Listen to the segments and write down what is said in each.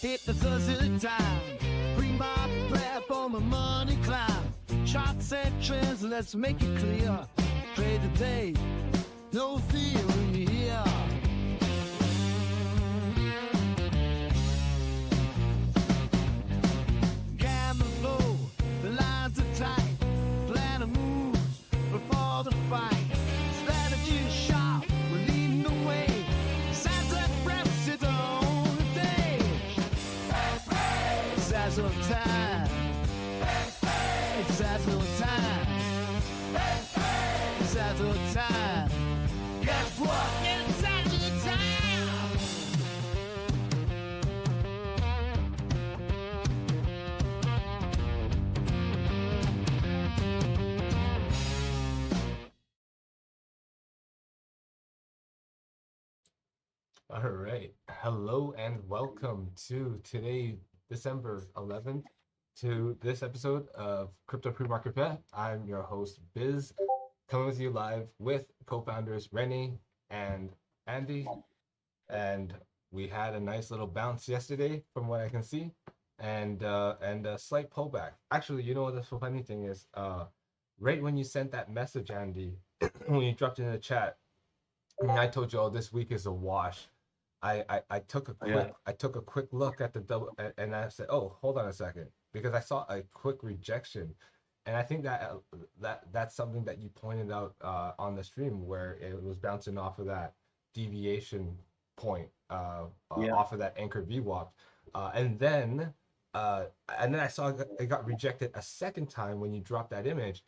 hit the Zazook time. Bring my breath on my money climb. Charts and trends, let's make it clear. Trade today, no theory here. Camera low, the lines are tight. Plan of moves before the fight. Strategy is sharp, we're leading the way. Zazook reps it on the day. Zazook time. It's Zazook time. Zazook time. Guess what? It's Zazook time. All right. Hello and welcome to today, December 11th, to this episode of Crypto Pre-Market Bet. I'm your host, Biz, coming with you live with co-founders Rennie and Andy. And we had a nice little bounce yesterday, from what I can see, and a slight pullback. Actually, you know what the funny thing is? Right when you sent that message, Andy, when you dropped it in the chat, and I told you, oh, this week is a wash. I took a quick look at the double, and I said, oh, hold on a second, because I saw a quick rejection, and I think that's something that you pointed out on the stream, where it was bouncing off of that deviation point, off of that anchor VWAP, and then I saw it got rejected a second time when you dropped that image.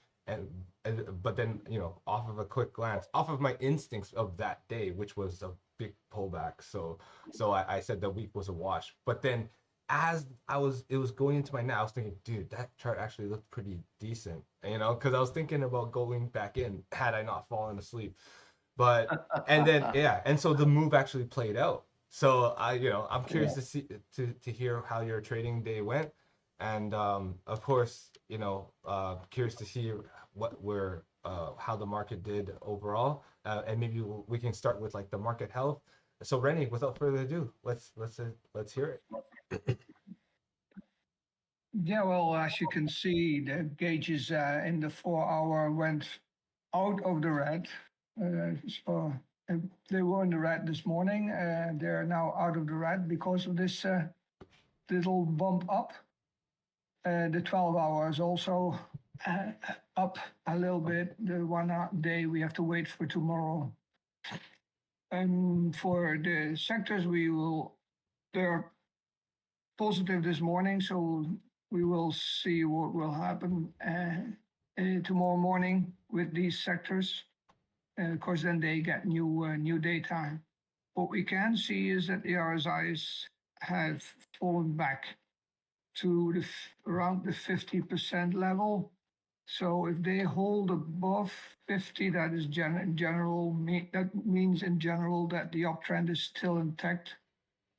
But then, off of a quick glance, off of my instincts of that day, which was a big pullback, so I said the week was a wash. But then, as it was going into my net, I was thinking, dude, that chart actually looked pretty decent, because I was thinking about going back in had I not fallen asleep. But and then and so the move actually played out. So I'm curious to see to hear how your trading day went, and of course, curious to see how the market did overall, and maybe we can start with like the market health. So Rennie, without further ado, let's hear it. Yeah, well, as you can see, the gauges in the 4 hour went out of the red. So they were in the red this morning. They're now out of the red because of this little bump up. The 12 hours also up a little bit. The 1 day we have to wait for tomorrow. And for the sectors, they're positive this morning, so we will see what will happen tomorrow morning with these sectors. Of course, then they get new data. What we can see is that the RSIs have fallen back to around the 50% level. So if they hold above 50, that is general. That means in general that the uptrend is still intact,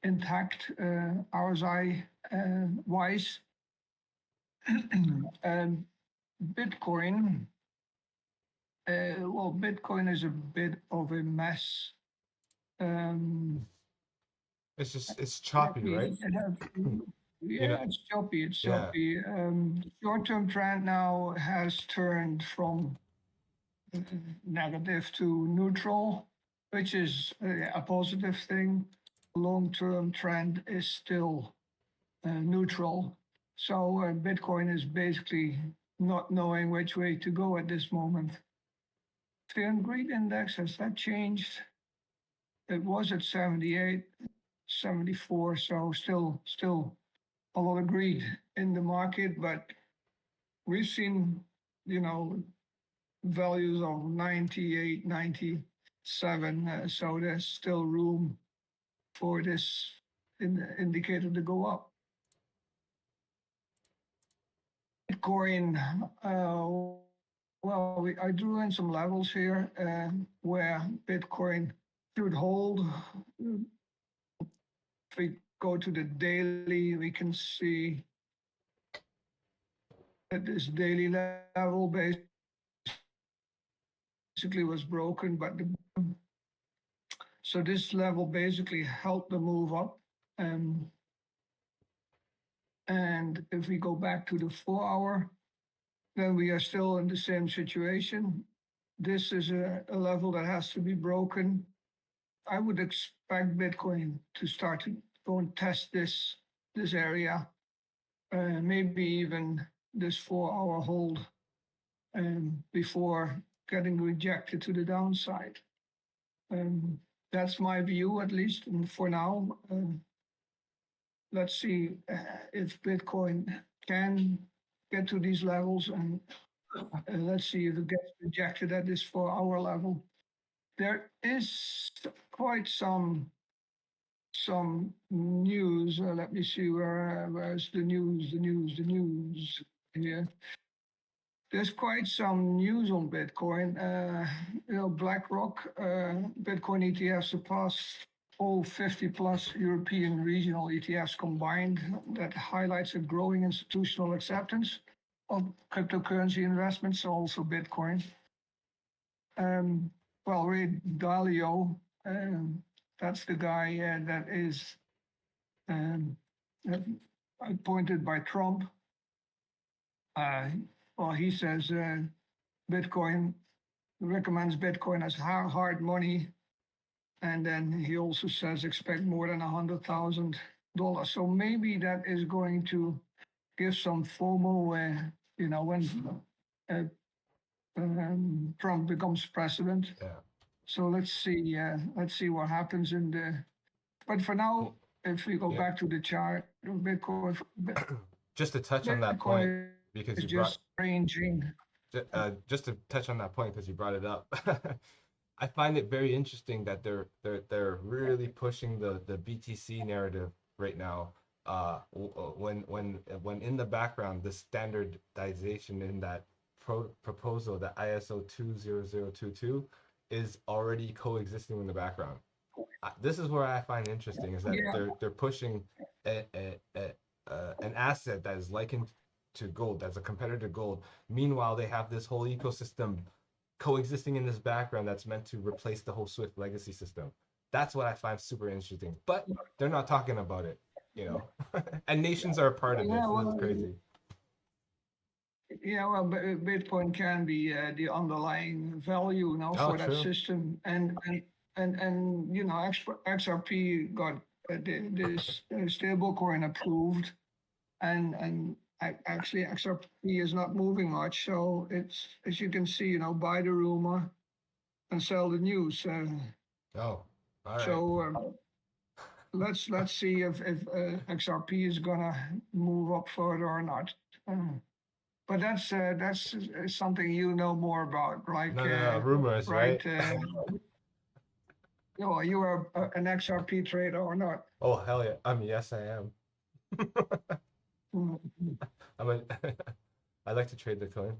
RSI wise. And Bitcoin, Bitcoin is a bit of a mess. It's choppy, right? It's choppy. It's choppy. The short-term trend now has turned from negative to neutral, which is a positive thing. Long-term trend is still neutral. So Bitcoin is basically not knowing which way to go at this moment. Fear and greed index, has that changed? It was at 78, 74, so still a lot of greed in the market, but we've seen, values of 98, 97, so there's still room for this indicator to go up. Bitcoin, I drew in some levels here where Bitcoin should hold. If we go to the daily, we can see that this daily level basically was broken, but so this level basically helped the move up. And if we go back to the 4 hour, then we are still in the same situation. This is a level that has to be broken. I would expect Bitcoin to start to go and test this area, maybe even this 4 hour hold, before getting rejected to the downside. That's my view, at least for now. Let's see if Bitcoin can get to these levels, and let's see if it gets rejected at this 4 hour level. There is quite some news. Let me see where's the news. Here. There's quite some news on Bitcoin. BlackRock Bitcoin ETF surpassed all 50 plus European regional ETFs combined. That highlights a growing institutional acceptance of cryptocurrency investments, also Bitcoin. Ray Dalio, that's the guy that is appointed by Trump. He says Bitcoin recommends Bitcoin as hard money, and then he also says expect more than $100,000. So maybe that is going to give some FOMO when Trump becomes president. Yeah. So let's see what happens in the. But for now, if we go back to the chart, Bitcoin. Just to touch on that point, because you brought ranging. Just to touch on that point because you brought it up. I find it very interesting that they're really pushing the BTC narrative right now. When in the background the standardization in that proposal, the ISO 20022, is already coexisting in the background. This is where I find interesting is that they're pushing an asset that is likened to gold, as a competitor to gold. Meanwhile, they have this whole ecosystem coexisting in this background that's meant to replace the whole Swift legacy system. That's what I find super interesting. But they're not talking about it, and nations are a part of this. This is crazy. Yeah, well, Bitcoin can be the underlying value now for that system, and XRP got this stablecoin approved, and actually XRP is not moving much. So it's, as you can see, buy the rumor and sell the news. All right. So let's see if XRP is gonna move up further or not. But that's something more about, like rumors, right? You are an XRP trader or not? Oh hell yeah! Yes, I am. I like to trade the coin.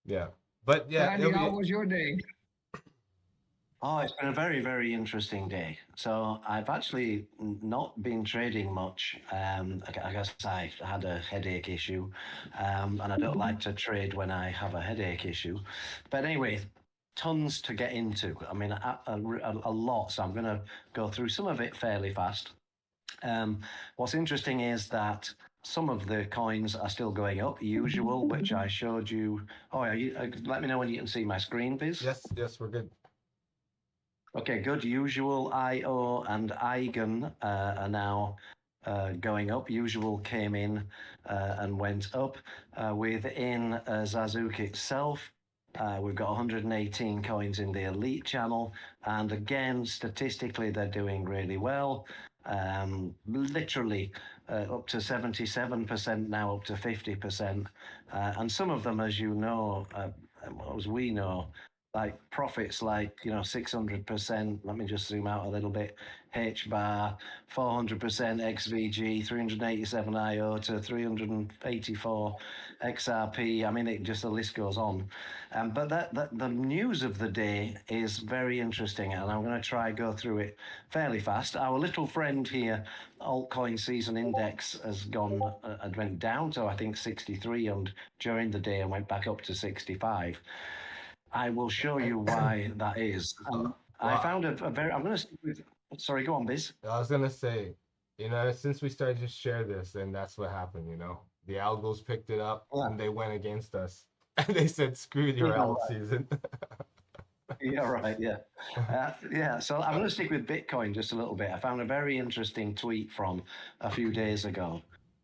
Yeah, but yeah. Andy, how was your day? Oh, it's been a very, very interesting day. So I've actually not been trading much. I guess I had a headache issue, and I don't like to trade when I have a headache issue. But anyway, tons to get into. I mean, a lot. So I'm going to go through some of it fairly fast. What's interesting is that some of the coins are still going up, usual, which I showed you. Oh, yeah, let me know when you can see my screen, Biz. Yes, we're good. Okay, good. Usual, IO, and Eigen are now going up. Usual came in and went up. Within Zazook itself, we've got 118 coins in the elite channel. And again, statistically, they're doing really well. Literally up to 77%, now up to 50%. And some of them, as you know, as we know, like profits like 600%. Let me just zoom out a little bit. H-bar, 400% XVG, 387 IO to 384 XRP. I mean, the list goes on. But the news of the day is very interesting, and I'm going to try go through it fairly fast. Our little friend here, altcoin season index, has went down to I think 63, and during the day and went back up to 65. I will show you why that is. I found a very. I'm going to stick with. Sorry, go on, Biz. I was going to say, since we started to share this, then that's what happened. The algos picked it up Yeah. and they went against us, and they said, "Screw your Yeah, alt right. season." Yeah, right. Yeah. Yeah. So I'm going to stick with Bitcoin just a little bit. I found a very interesting tweet from a few days ago.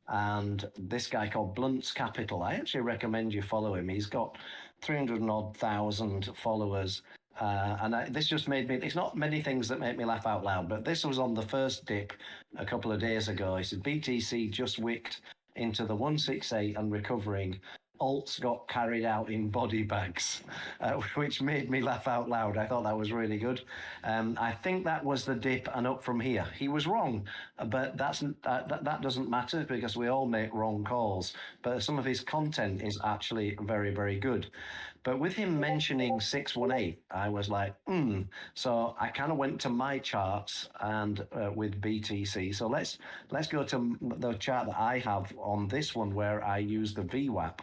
And this guy called Blunt's Capital, I actually recommend you follow him. He's got 300 and odd thousand followers. This just made me, it's not many things that make me laugh out loud, but this was on the first dip a couple of days ago. He said, BTC just wicked into the 168 and recovering. Alts got carried out in body bags, which made me laugh out loud. I thought that was really good. I think that was the dip and up from here. He was wrong, but that doesn't matter because we all make wrong calls. But some of his content is actually very, very good. But with him mentioning 618, I was like, So I kind of went to my charts and with BTC. So let's go to the chart that I have on this one where I use the VWAP.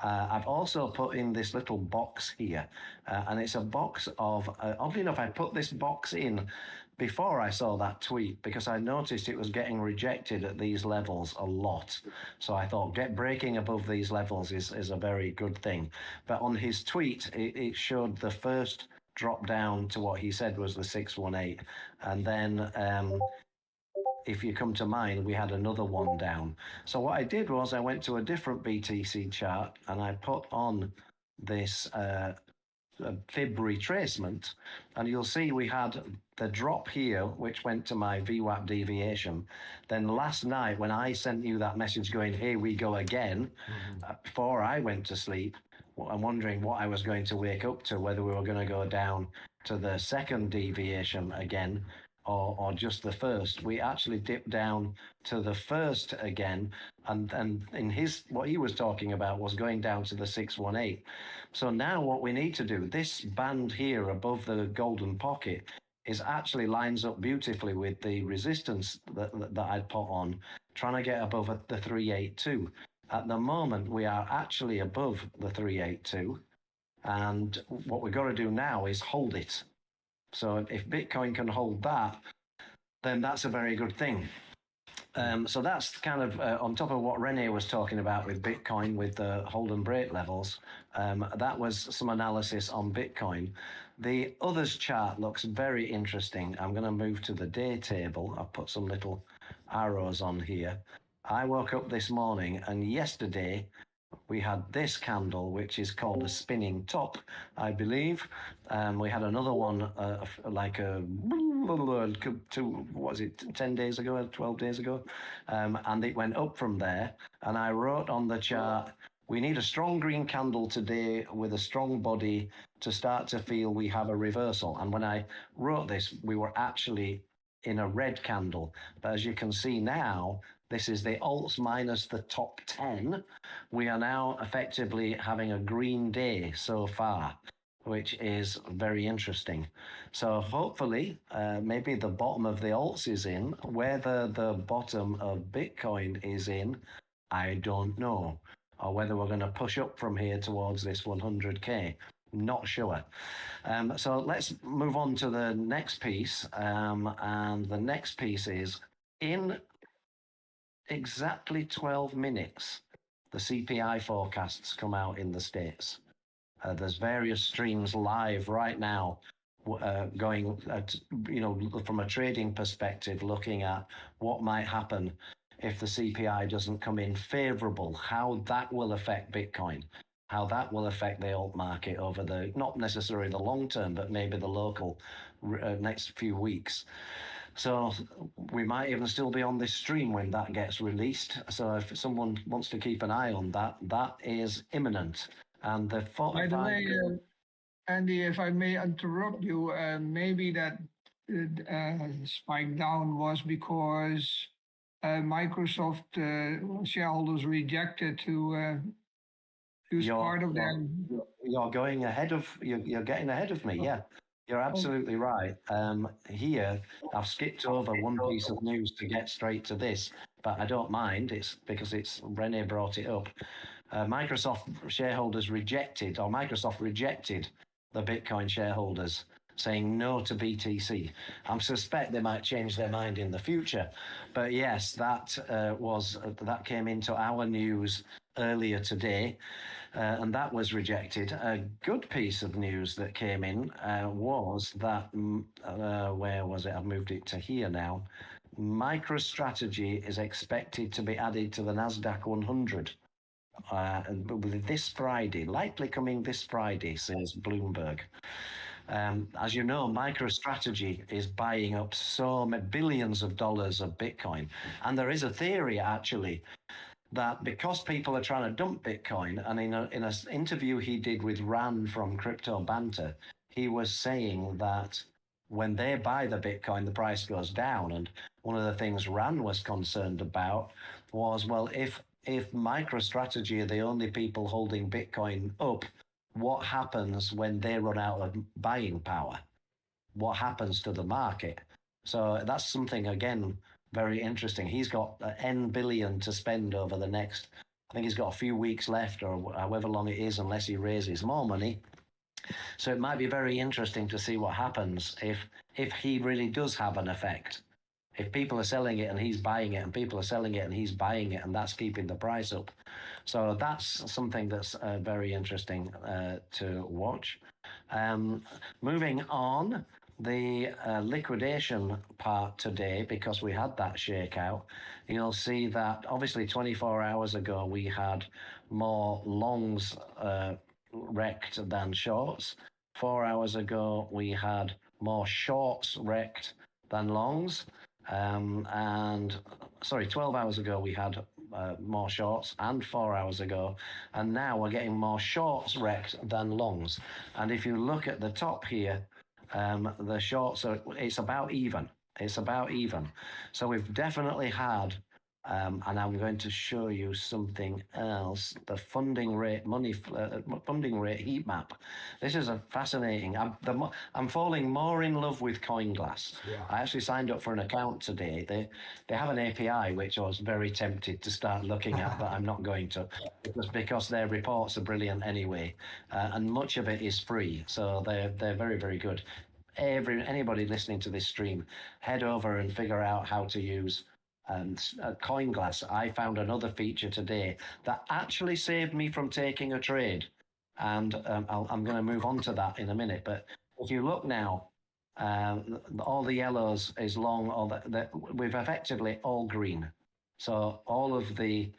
I've also put in this little box here, and it's a box of, oddly enough, I put this box in before I saw that tweet because I noticed it was getting rejected at these levels a lot. So I thought breaking above these levels is a very good thing. But on his tweet, it showed the first drop down to what he said was the 618. And then if you come to mine, we had another one down. So what I did was I went to a different BTC chart and I put on this fib retracement, and you'll see we had the drop here, which went to my VWAP deviation. Then last night, when I sent you that message going, here we go again, before I went to sleep, I'm wondering what I was going to wake up to, whether we were going to go down to the second deviation again, or just the first. We actually dipped down to the first again, and in what he was talking about was going down to the 618. So now what we need to do, this band here above the golden pocket is actually lines up beautifully with the resistance that I'd put on, trying to get above the 382. At the moment, we are actually above the 382. And what we've got to do now is hold it. So if Bitcoin can hold that, then that's a very good thing. So that's kind of on top of what Rene was talking about with Bitcoin, with the hold and break levels. That was some analysis on Bitcoin. The others chart looks very interesting. I'm going to move to the day table. I've put some little arrows on here. I woke up this morning and yesterday we had this candle, which is called a spinning top, I believe. We had another one, like a 10 days ago, 12 days ago, and it went up from there. And I wrote on the chart, we need a strong green candle today with a strong body to start to feel we have a reversal. And when I wrote this, we were actually in a red candle. But as you can see now, this is the alts minus the top 10. We are now effectively having a green day so far, which is very interesting. So hopefully, maybe the bottom of the alts is in. Whether the bottom of Bitcoin is in, I don't know. Or whether we're going to push up from here towards this 100K. Not sure. So let's move on to the next piece. And the next piece is in exactly 12 minutes, the CPI forecasts come out in the States. There's various streams live right now going, from a trading perspective, looking at what might happen if the CPI doesn't come in favorable, how that will affect Bitcoin, how that will affect the alt market over not necessarily the long term, but maybe the local next few weeks. So we might even still be on this stream when that gets released. So if someone wants to keep an eye on that, that is imminent. And the 45... By the way, Andy, if I may interrupt you, maybe that spike down was because Microsoft shareholders rejected to use part of their... You're getting ahead of me, yeah. You're absolutely right. Here, I've skipped over one piece of news to get straight to this, but I don't mind. It's because Rene brought it up. Microsoft rejected the Bitcoin shareholders. saying no to BTC. I suspect they might change their mind in the future, but yes, that came into our news earlier today. And that was rejected. A good piece of news that came in was that, where was it? I've moved it to here now. MicroStrategy is expected to be added to the NASDAQ 100 this Friday, likely coming this Friday, says Bloomberg. As you know, MicroStrategy is buying up so many billions of dollars of Bitcoin. And there is a theory, actually, that because people are trying to dump Bitcoin, and in an interview he did with Ran from Crypto Banter, he was saying that when they buy the Bitcoin, the price goes down. And one of the things Ran was concerned about was, well, if MicroStrategy are the only people holding Bitcoin up, what happens when they run out of buying power? What happens to the market? So that's something, again, very interesting. He's got N billion to spend over the next, I think he's got a few weeks left, or however long it is, unless he raises more money. So it might be very interesting to see what happens if he really does have an effect. If people are selling it and he's buying it, and people are selling it and he's buying it, and that's keeping the price up. So that's something that's very interesting to watch. Moving on, the liquidation part today, because we had that shakeout, you'll see that obviously 24 hours ago we had more longs wrecked than shorts. 4 hours ago we had more shorts wrecked than longs. And sorry, 12 hours ago we had more shorts, and 4 hours ago, and now we're getting more shorts wrecked than longs. And if you look at the top here, the shorts it's about even. It's about even. So we've definitely had, and I'm going to show you something else, the funding rate heat map. This is a fascinating. I'm falling more in love with CoinGlass. Yeah. I actually signed up for an account today. They have an API which I was very tempted to start looking at, but I'm not going to, because their reports are brilliant anyway, and much of it is free. So they're very, very good. Anybody listening to this stream, head over and figure out how to use CoinGlass. I found another feature today that actually saved me from taking a trade, and I'm going to move on to that in a minute. But if you look now, all the yellows is long, we've effectively all green. So all of the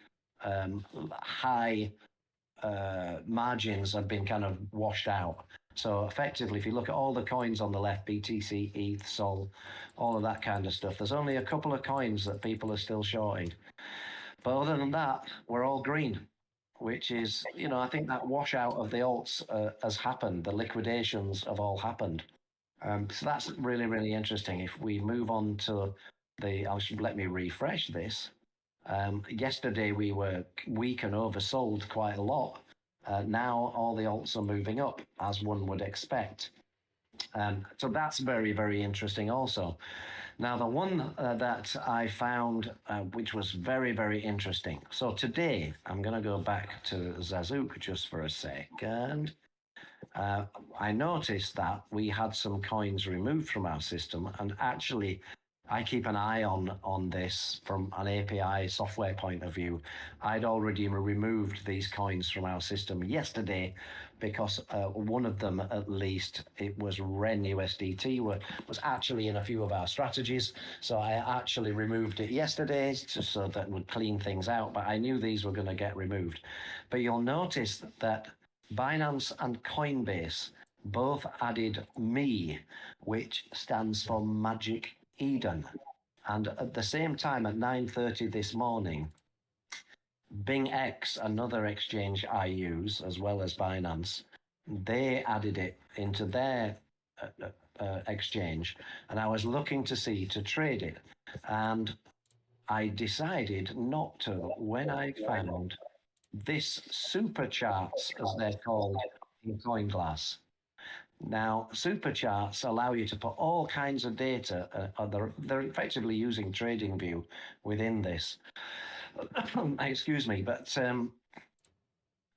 high margins have been kind of washed out. So effectively, if you look at all the coins on the left, BTC, ETH, SOL, all of that kind of stuff, there's only a couple of coins that people are still shorting. But other than that, we're all green, which is, I think that washout of the alts has happened. The liquidations have all happened. So that's really, really interesting. If we move on to let me refresh this. Yesterday, we were weak and oversold quite a lot. Now all the alts are moving up, as one would expect. So that's very, very interesting also. Now, the one that I found, which was very, very interesting. So today, I'm going to go back to Zazook just for a second. I noticed that we had some coins removed from our system, and actually, I keep an eye on this from an API software point of view. I'd already removed these coins from our system yesterday because one of them, at least, it was REN USDT, was actually in a few of our strategies. So I actually removed it yesterday just so that would clean things out. But I knew these were going to get removed. But you'll notice that Binance and Coinbase both added ME, which stands for Magic Eden. And at the same time, at 9:30 this morning, BingX, another exchange I use, as well as Binance, they added it into their exchange. And I was looking to trade it. And I decided not to when I found this super charts, as they're called in CoinGlass. Now, super charts allow you to put all kinds of data. They're effectively using TradingView within this. Excuse me, but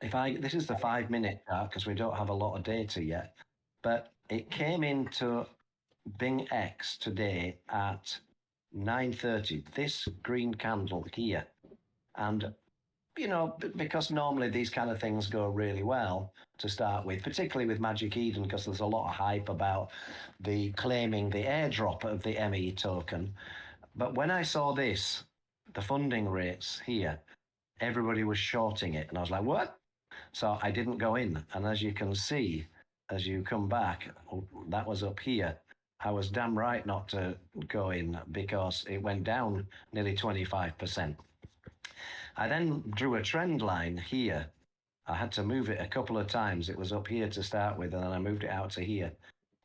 this is the 5 minute chart because we don't have a lot of data yet. But it came into Bing X today at 9:30. This green candle here, and because normally these kind of things go really well to start with, particularly with Magic Eden, because there's a lot of hype about the claiming the airdrop of the ME token. But when I saw this, the funding rates here, everybody was shorting it, and I was like, what? So I didn't go in. And as you can see, as you come back, that was up here. I was damn right not to go in because it went down nearly 25%. I then drew a trend line here. I had to move it a couple of times. It was up here to start with, and then I moved it out to here.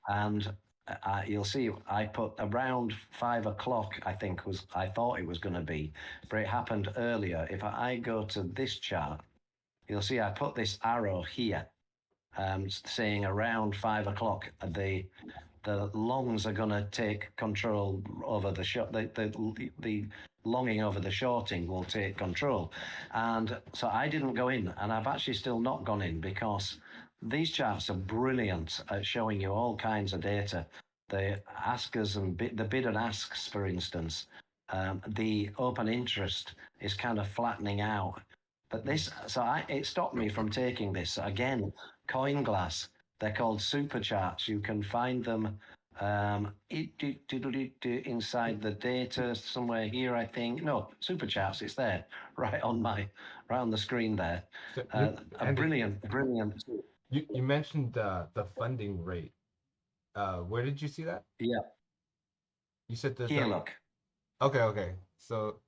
And you'll see I put around 5 o'clock, I thought it was going to be, but it happened earlier. If I go to this chart, you'll see I put this arrow here saying around 5 o'clock, the longs are going to take control over the short. The longing over the shorting will take control, and so I didn't go in, and I've actually still not gone in because these charts are brilliant at showing you all kinds of data. The askers and the bid and asks, for instance, the open interest is kind of flattening out. But this, it stopped me from taking this. Again, CoinGlass, they're called super charts. You can find them inside the data somewhere here, I think. No, super charts, it's there, right on the screen there. So, A brilliant. You mentioned the funding rate. Where did you see that? Yeah. You said that. Here, look. Okay. So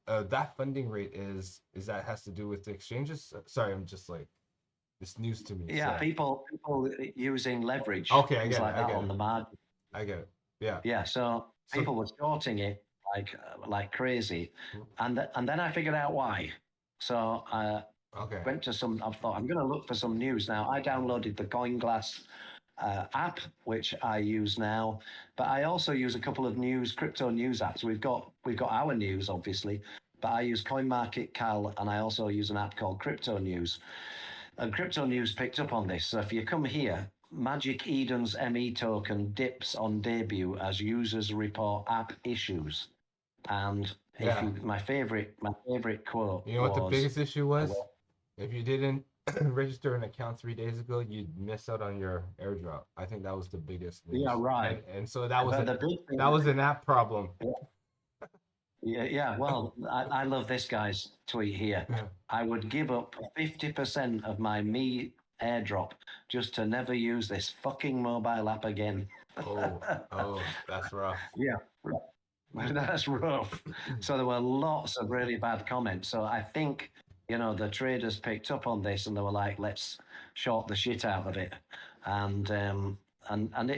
that funding rate is that has to do with the exchanges? Sorry, I'm just like, it's news to me. Yeah, so. people using leverage. Okay, I get it. Like that on the margin. I get it. Yeah. Yeah. So people were shorting it like crazy, and then I figured out why. So went to I thought I'm going to look for some news now. I downloaded the CoinGlass app, which I use now, but I also use a couple of crypto news apps. We've got our news, obviously, but I use CoinMarketCal, and I also use an app called Crypto News. And Crypto News picked up on this. So if you come here, Magic Eden's ME token dips on debut as users report app issues. And my favorite quote. You know what the biggest issue was? If you didn't register an account 3 days ago, you'd miss out on your airdrop. I think that was the biggest news. Yeah, right. And so that was an app problem. Yeah. Well, I love this guy's tweet here. Yeah. I would give up 50% of my Me airdrop just to never use this fucking mobile app again. Oh, that's rough. Yeah. That's rough. So there were lots of really bad comments. So I think, the traders picked up on this and they were like, let's short the shit out of it. And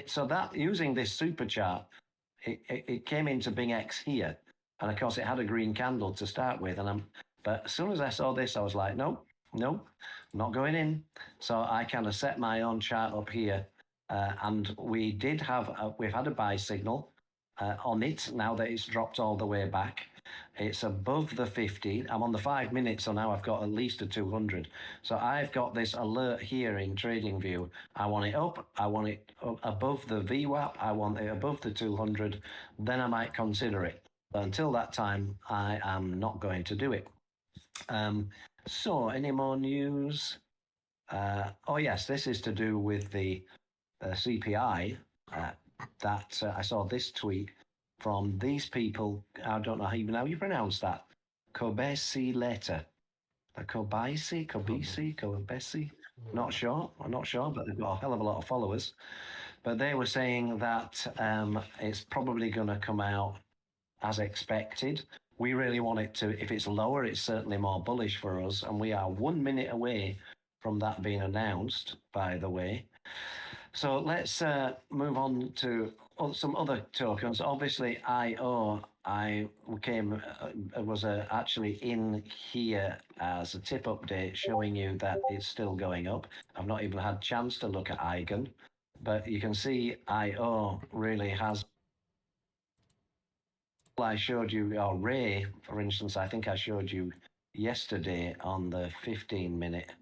so that using this super chart, it came into Bing X here. And of course it had a green candle to start with. But as soon as I saw this, I was like, nope, not going in. So I kind of set my own chart up here. And we've had a buy signal on it now that it's dropped all the way back. It's above the 50. I'm on the 5 minutes, so now I've got at least a 200. So I've got this alert here in TradingView. I want it up. I want it above the VWAP. I want it above the 200. Then I might consider it. But until that time, I am not going to do it. So any more news? Oh, yes, this is to do with the CPI. That I saw this tweet from these people. I don't know how you pronounce that. Kobesi letter. Kobesi. Not sure. I'm not sure, but they've got a hell of a lot of followers. But they were saying that it's probably going to come out as expected. We really want it to. If it's lower, it's certainly more bullish for us. And we are 1 minute away from that being announced, by the way. So let's move on to some other tokens. Obviously, IO, I was actually in here as a tip update showing you that it's still going up. I've not even had a chance to look at Eigen, but you can see IO really has. I showed you, or Ray, for instance, I think I showed you yesterday on the 15 minute.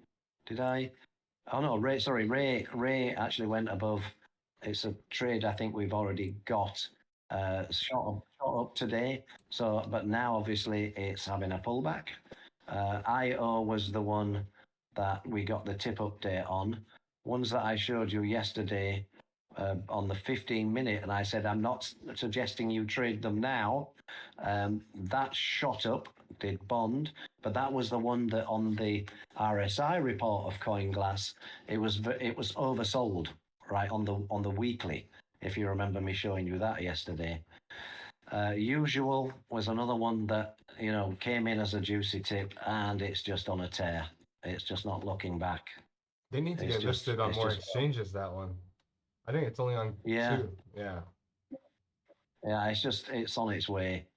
Did I? Oh no, Ray actually went above it's a trade I think we've already got shot up today. So, but now obviously it's having a pullback. IO was the one that we got the tip update on. Ones that I showed you yesterday on the 15-minute, and I said I'm not suggesting you trade them now. That shot up, did bond, but that was the one that on the RSI report of CoinGlass, it was oversold, right, on the weekly. If you remember me showing you that yesterday. Usual was another one that came in as a juicy tip, and it's just on a tear. It's just not looking back. They need to get listed on more exchanges, that one. I think it's only on 2. Yeah. Yeah, it's on its way.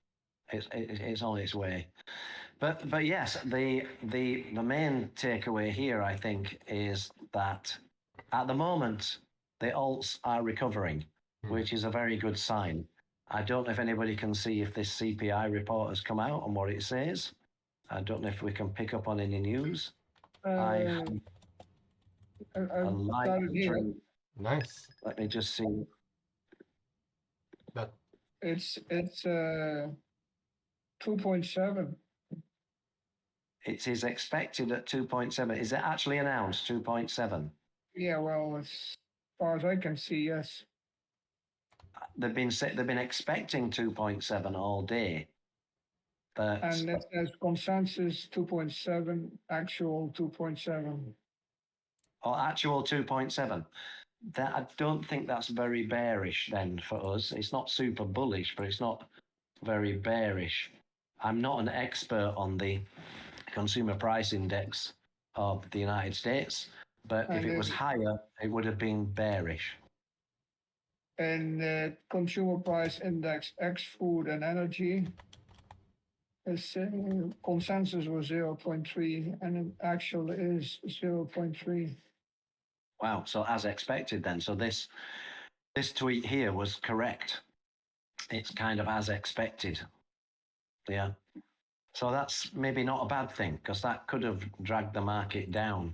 It's on its way. But yes, the main takeaway here, I think, is that at the moment the alts are recovering, which is a very good sign. I don't know if anybody can see if this CPI report has come out and what it says. I don't know if we can pick up on any news. I've got it here. Nice. Let me just see. That It's 2.7. It is expected at 2.7. Is it actually announced 2.7? Yeah, well, as far as I can see, yes. They've been expecting 2.7 all day. But And it says consensus 2.7, actual 2.7. or actual 2.7. That I don't think that's very bearish then for us. It's not super bullish, but it's not very bearish. I'm not an expert on the consumer price index of the United States, but if it was higher, it would have been bearish. And consumer price index X food and energy is consensus was 0.3 and actual is 0.3. Wow, so as expected then. So this tweet here was correct. It's kind of as expected. Yeah. So that's maybe not a bad thing, because that could have dragged the market down.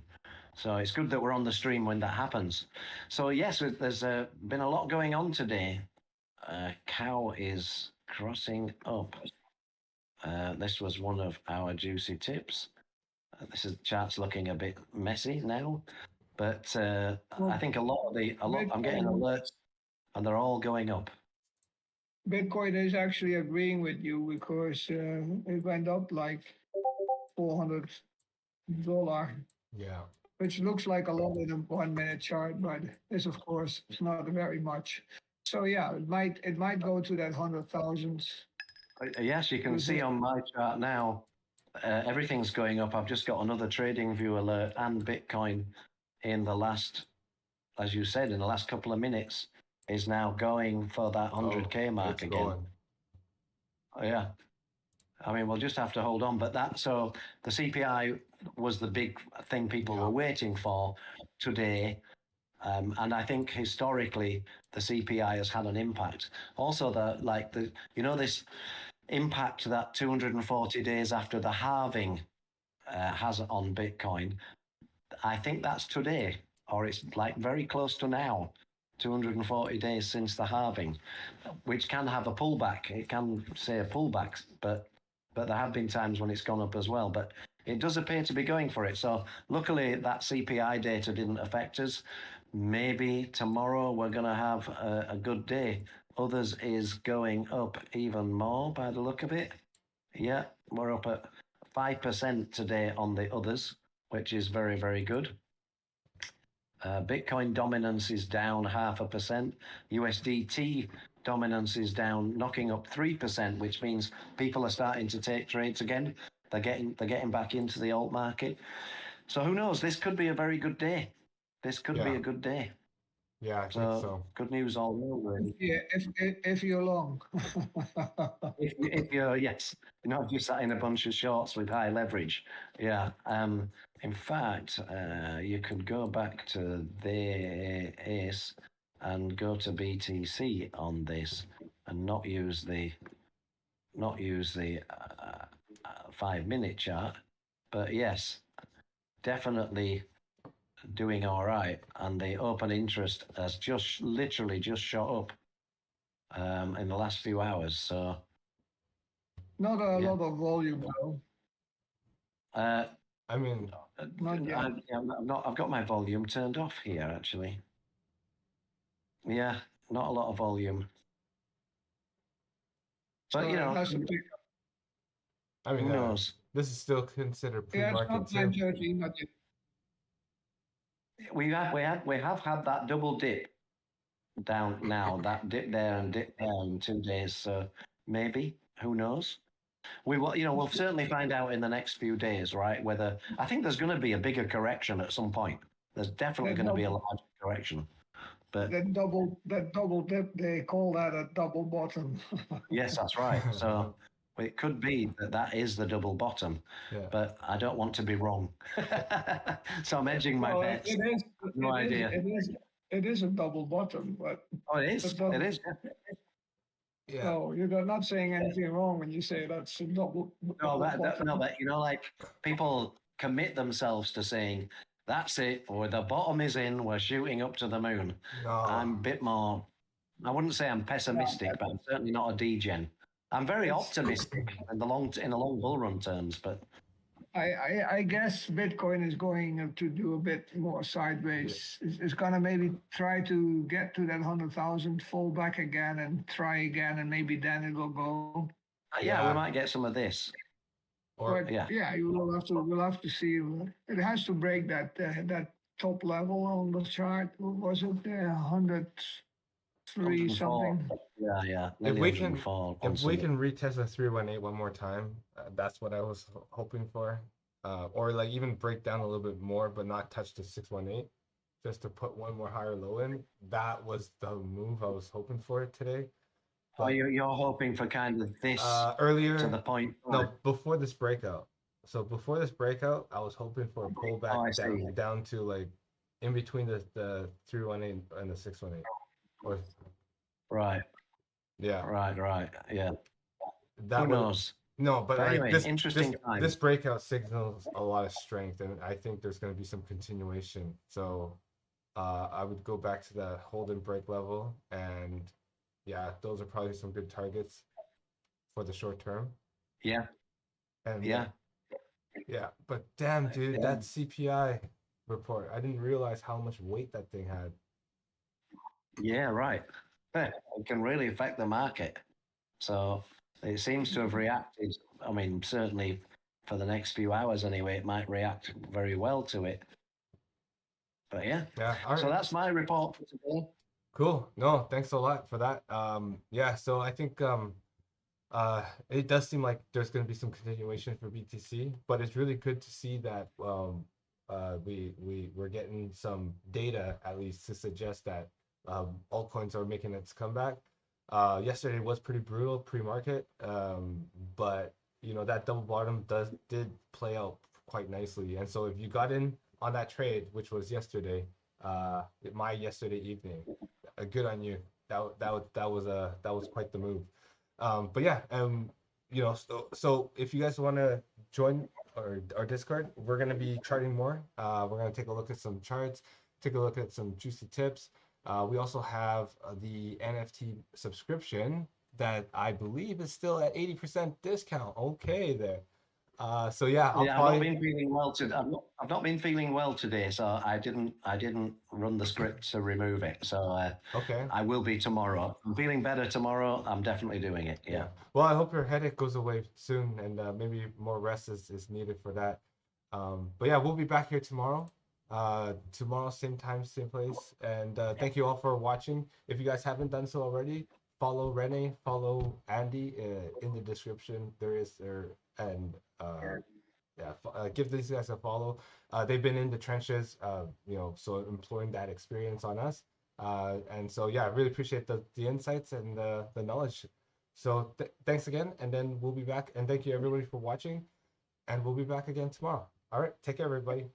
So it's good that we're on the stream when that happens. So yes, there's been a lot going on today. Cow is crossing up. This was one of our juicy tips. This chart's looking a bit messy now, but I think I'm getting alerts, and they're all going up. Bitcoin is actually agreeing with you because it went up like $400, yeah. which looks like a lot in a 1 minute chart, but this, of course, is not very much. So yeah, it might go to that 100,000. Yes, you can see on my chart now, everything's going up. I've just got another trading view alert, and Bitcoin in the last, as you said, in the last couple of minutes is now going for that 100K mark again. Going. Oh, yeah. I mean, we'll just have to hold on. But so the CPI was the big thing people were waiting for today. And I think historically the CPI has had an impact. Also, this impact that 240 days after the halving has on Bitcoin. I think that's today, or it's like very close to now. 240 days since the halving, which can have a pullback. It can say a pullback, but there have been times when it's gone up as well. But it does appear to be going for it. So luckily that CPI data didn't affect us. Maybe tomorrow we're going to have a good day. Others is going up even more by the look of it. Yeah, we're up at 5% today on the others, which is very, very good. Bitcoin dominance is down 0.5%. USDT dominance is down, knocking up 3%, which means people are starting to take trades again. They're getting back into the alt market. So who knows? This could be a very good day. This could be a good day. Yeah, I think so. Good news all round. Yeah, if you're long. if you're not just sat in a bunch of shorts with high leverage. Yeah. In fact, you could go back to this and go to BTC on this and not use the 5 minute chart. But yes, definitely doing all right, and the open interest has just literally just shot up in the last few hours. So Not a Yeah. lot of volume though. uh, I mean, Not yet. I've got my volume turned off here actually. Yeah, not a lot of volume. But So you it know, has to pick up. I mean, who knows? this is still considered Yeah, it's pre-market not too. 9:30, not yet. We have had that double dip down now. That dip there and dip there in 2 days. So maybe, who knows? We will, we'll certainly find out in the next few days, right? Whether I think there's going to be a bigger correction at some point. There's definitely That going to be a double- larger correction. But That double dip, they call that a double bottom. yes, that's right. So it could be that is the double bottom, Yeah. but I don't want to be wrong. So I'm edging my Well, bets. it is. No it is- idea. It is a double bottom, but Oh, it is. It doesn't- It is. Yeah. no, you're not saying anything wrong when you say that's a double. No, double bottom. but like people commit themselves to saying that's it, or the bottom is in, we're shooting up to the moon. No. I'm a bit more. I wouldn't say I'm pessimistic, but I'm certainly not a degen. I'm very It's- optimistic in the long bull run terms, but I guess Bitcoin is going to do a bit more sideways. It's gonna maybe try to get to that 100,000, fall back again, and try again, and maybe then it will go. yeah, Yeah. we might get some of this. Or But yeah. we'll have to see. It has to break that top level on the chart. What was it? 103 104. something. Yeah. if nearly we can 104 if on we some- can retest the 318 one more time, that's what I was hoping for. Or like even break down a little bit more, but not touch the 618, just to put one more higher low in. That was the move I was hoping for today. Oh, you're hoping for kind of this Earlier, to the point. no, before this breakout. So before this breakout, I was hoping for a pullback I see. down to like in between the 318 and the 618. Or Right, yeah, yeah. that Who would knows? no, but But like anyway, interesting time. this breakout signals a lot of strength, and I think there's going to be some continuation. So I would go back to that hold and break level, and yeah, those are probably some good targets for the short term. Yeah, And yeah. yeah, but damn, dude, Yeah. that CPI report, I didn't realize how much weight that thing had. Yeah, right. Yeah, it can really affect the market. So it seems to have reacted. I mean, certainly for the next few hours anyway, it might react very well to it. But yeah, Yeah, all so right. that's my report for today. Cool. No, thanks a lot for that. Yeah, so I think it does seem like there's going to be some continuation for BTC, but it's really good to see that we're getting some data at least to suggest that altcoins are making its comeback. Yesterday was pretty brutal pre-market, but that double bottom did play out quite nicely. And so if you got in on that trade, which was yesterday, my yesterday evening, good on you. That was quite the move. But yeah, so if you guys want to join our Discord, we're gonna be charting more. We're gonna take a look at some charts, take a look at some juicy tips. We also have the NFT subscription that I believe is still at 80% discount. Okay, there. So yeah, I'll Yeah, probably. I've not been feeling well today. I've not been feeling well today, so I didn't run the script to remove it. So Okay. I will be tomorrow. I'm feeling better tomorrow. I'm definitely doing it. Yeah. Well, I hope your headache goes away soon, and maybe more rest is needed for that. But yeah, we'll be back here tomorrow. Tomorrow, same time, same place. And thank you all for watching. If you guys haven't done so already, follow Rene, follow Andy in the description. And give these guys a follow. They've been in the trenches, so employing that experience on us. And so yeah, I really appreciate the insights and the knowledge. So thanks again, and then we'll be back. And thank you everybody for watching, and we'll be back again tomorrow. All right, take care, everybody.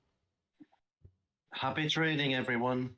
Happy trading, everyone.